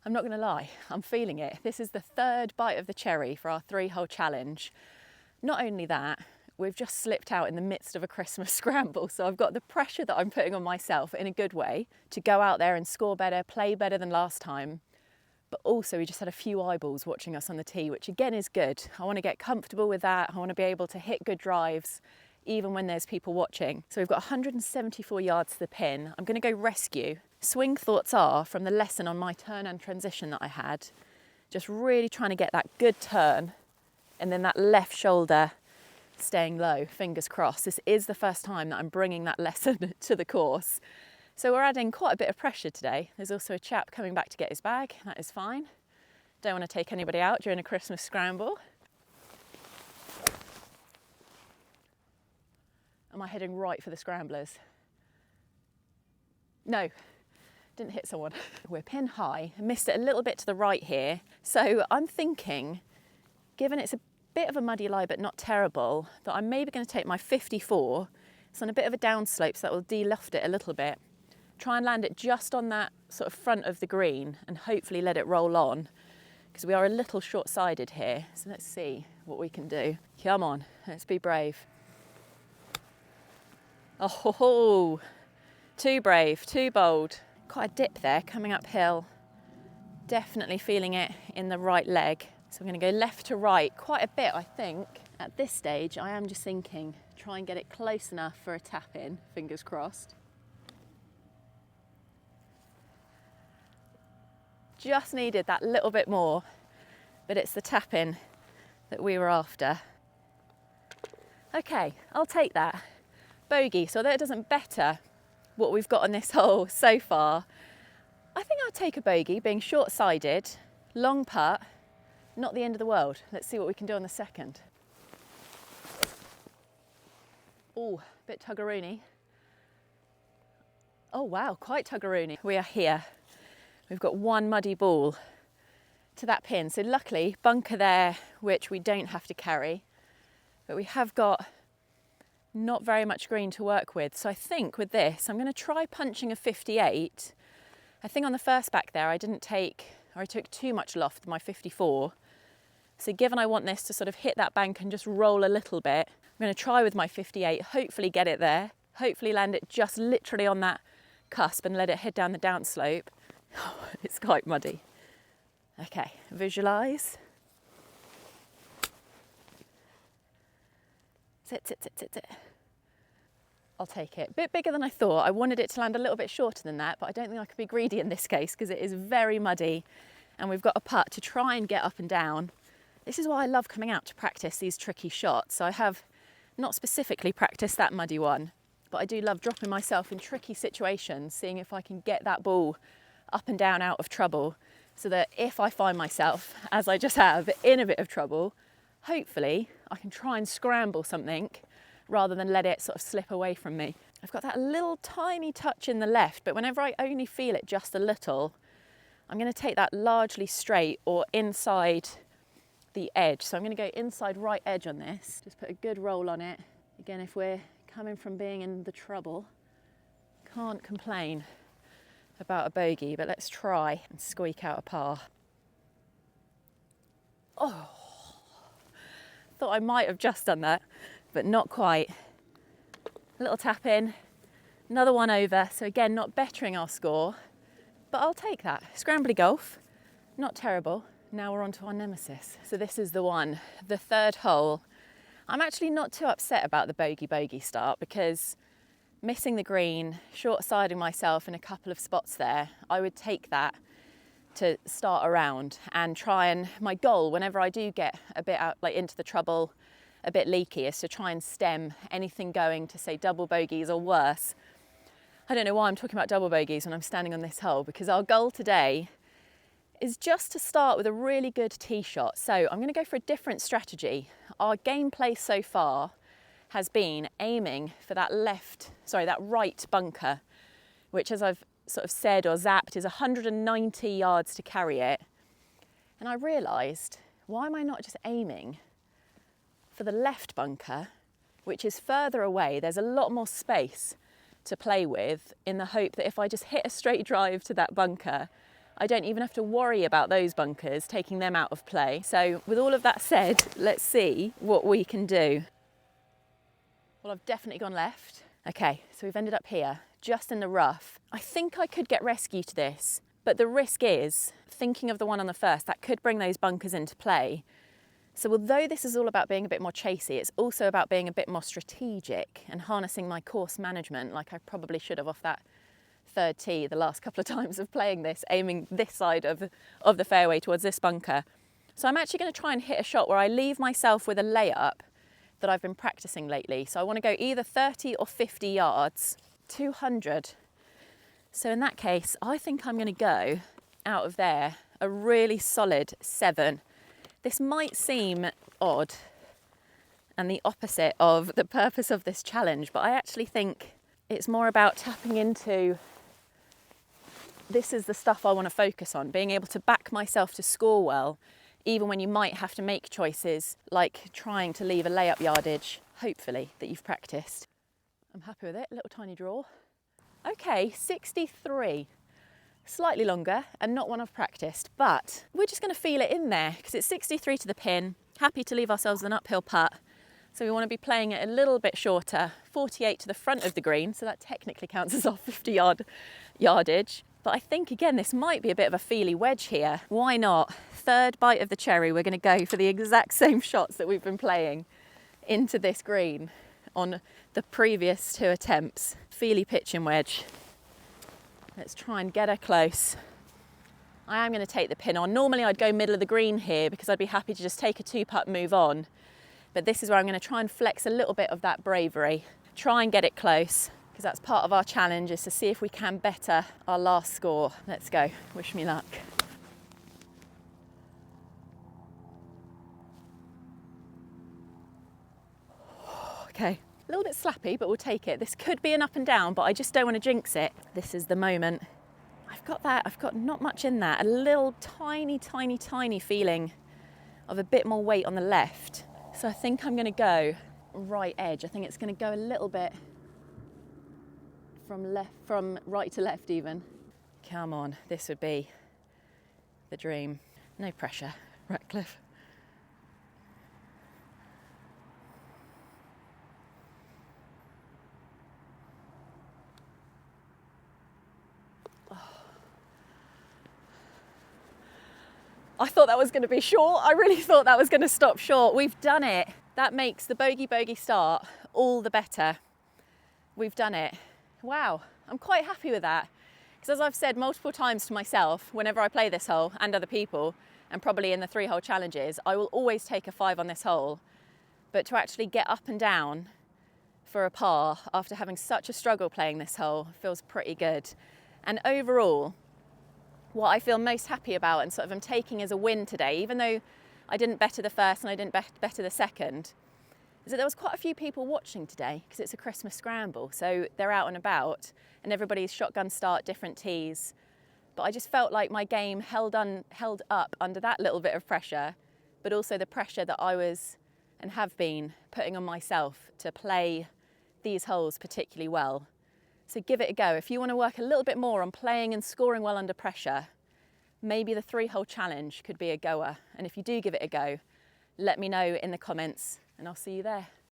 I'm not going to lie, I'm feeling it. This is the third bite of the cherry for our 3-hole challenge. Not only that, we've just slipped out in the midst of a Christmas scramble, so I've got the pressure that I'm putting on myself in a good way to go out there and score better, play better than last time. But also we just had a few eyeballs watching us on the tee, which again is good. I want to get comfortable with that. I want to be able to hit good drives even when there's people watching. So we've got 174 yards to the pin. I'm going to go rescue. Swing thoughts are from the lesson on my turn and transition that I had, just really trying to get that good turn and then that left shoulder staying low, fingers crossed. This is the first time that I'm bringing that lesson to the course. So we're adding quite a bit of pressure today. There's also a chap coming back to get his bag. That is fine. Don't want to take anybody out during a Christmas scramble. Am I heading right for the Scramblers? No, didn't hit someone. We're pin high. I missed it a little bit to the right here. So I'm thinking, given it's a bit of a muddy lie but not terrible, that I'm maybe going to take my 54. It's on a bit of a downslope, so that will de-loft it a little bit. Try and land it just on that sort of front of the green and hopefully let it roll on, because we are a little short-sided here. So let's see what we can do. Come on, let's be brave. Oh, too brave, too bold. Quite a dip there coming uphill. Definitely feeling it in the right leg. So I'm going to go left to right quite a bit, I think. At this stage, I am just thinking, try and get it close enough for a tap in, fingers crossed. Just needed that little bit more, but it's the tap in that we were after. Okay, I'll take that. Bogey, so although it doesn't better what we've got on this hole so far, I think I'll take a bogey, being short-sided, long putt, not the end of the world. Let's see what we can do on the second. Oh, bit tuggeroony. Oh wow, quite tuggeroony. We are here. We've got one muddy ball to that pin. So luckily, bunker there, which we don't have to carry, but we have got not very much green to work with. So I think with this, I'm going to try punching a 58. I think on the first back there, I took too much loft with my 54. So given I want this to sort of hit that bank and just roll a little bit, I'm going to try with my 58, hopefully get it there, hopefully land it just literally on that cusp and let it head down the downslope. Oh, it's quite muddy. Okay, visualise. Sit. I'll take it. A bit bigger than I thought. I wanted it to land a little bit shorter than that, but I don't think I could be greedy in this case because it is very muddy and we've got a putt to try and get up and down. This is why I love coming out to practice these tricky shots. So I have not specifically practiced that muddy one, but I do love dropping myself in tricky situations, seeing if I can get that ball up and down out of trouble, so that if I find myself, as I just have, in a bit of trouble, hopefully I can try and scramble something rather than let it sort of slip away from me. I've got that little tiny touch in the left, but whenever I only feel it just a little, I'm going to take that largely straight or inside the edge. So I'm going to go inside right edge on this, just put a good roll on it. Again, if we're coming from being in the trouble, can't complain about a bogey, but let's try and squeak out a par. Oh, thought I might have just done that, but not quite. A little tap in, another one over. So again, not bettering our score, but I'll take that. Scrambly golf, not terrible. Now we're on to our nemesis. So this is the one, the third hole. I'm actually not too upset about the bogey start because missing the green, short-siding myself in a couple of spots there, I would take that to start around and try and, my goal whenever I do get a bit out, like into the trouble, a bit leaky, is to try and stem anything going to say double bogeys or worse. I don't know why I'm talking about double bogeys when I'm standing on this hole, because our goal today is just to start with a really good tee shot. So I'm going to go for a different strategy. Our gameplay so far has been aiming for that right bunker, which, as I've sort of said or zapped, is 190 yards to carry it. And I realised, why am I not just aiming for the left bunker, which is further away? There's a lot more space to play with, in the hope that if I just hit a straight drive to that bunker, I don't even have to worry about those bunkers, taking them out of play. So with all of that said, let's see what we can do. Well, I've definitely gone left. Okay, so we've ended up here, just in the rough. I think I could get rescue to this, but the risk is, thinking of the one on the first, that could bring those bunkers into play. So although this is all about being a bit more chasey, it's also about being a bit more strategic and harnessing my course management, like I probably should have off that third tee the last couple of times of playing this, aiming this side of the fairway towards this bunker. So I'm actually going to try and hit a shot where I leave myself with a layup that I've been practicing lately. So I want to go either 30 or 50 yards, 200. So in that case, I think I'm going to go out of there a really solid 7. This might seem odd and the opposite of the purpose of this challenge, but I actually think it's more about tapping into, this is the stuff I want to focus on, being able to back myself to score well, even when you might have to make choices like trying to leave a layup yardage, hopefully, that you've practiced. I'm happy with it, little tiny draw. Okay, 63. Slightly longer and not one I've practiced, but we're just going to feel it in there because it's 63 to the pin. Happy to leave ourselves an uphill putt. So we want to be playing it a little bit shorter, 48 to the front of the green, so that technically counts as our 50-yard yardage. But I think, again, this might be a bit of a feely wedge here. Why not? Third bite of the cherry, we're going to go for the exact same shots that we've been playing into this green on the previous 2 attempts. Feely pitching wedge. Let's try and get her close. I am going to take the pin on. Normally I'd go middle of the green here because I'd be happy to just take a 2-putt move on. But this is where I'm going to try and flex a little bit of that bravery. Try and get it close, because that's part of our challenge, is to see if we can better our last score. Let's go. Wish me luck. Okay. A little bit slappy, but we'll take it. This could be an up and down, but I just don't want to jinx it. This is the moment. I've got not much in that. A little tiny feeling of a bit more weight on the left. So I think I'm going to go right edge. I think it's going to go a little bit from right to left even. Come on, this would be the dream. No pressure, Ratcliffe. I thought that was going to be short. I really thought that was going to stop short. We've done it. That makes the bogey start all the better. We've done it. Wow, I'm quite happy with that. Because as I've said multiple times to myself, whenever I play this hole and other people, and probably in the 3-hole challenges, I will always take a 5 on this hole. But to actually get up and down for a par after having such a struggle playing this hole feels pretty good. And overall, what I feel most happy about and sort of am taking as a win today, even though I didn't better the first and I didn't better the second, is that there was quite a few people watching today because it's a Christmas scramble. So they're out and about and everybody's shotgun start, different tees. But I just felt like my game held up under that little bit of pressure, but also the pressure that I was and have been putting on myself to play these holes particularly well. So give it a go. If you want to work a little bit more on playing and scoring well under pressure, maybe the 3-hole challenge could be a goer. And if you do give it a go, let me know in the comments and I'll see you there.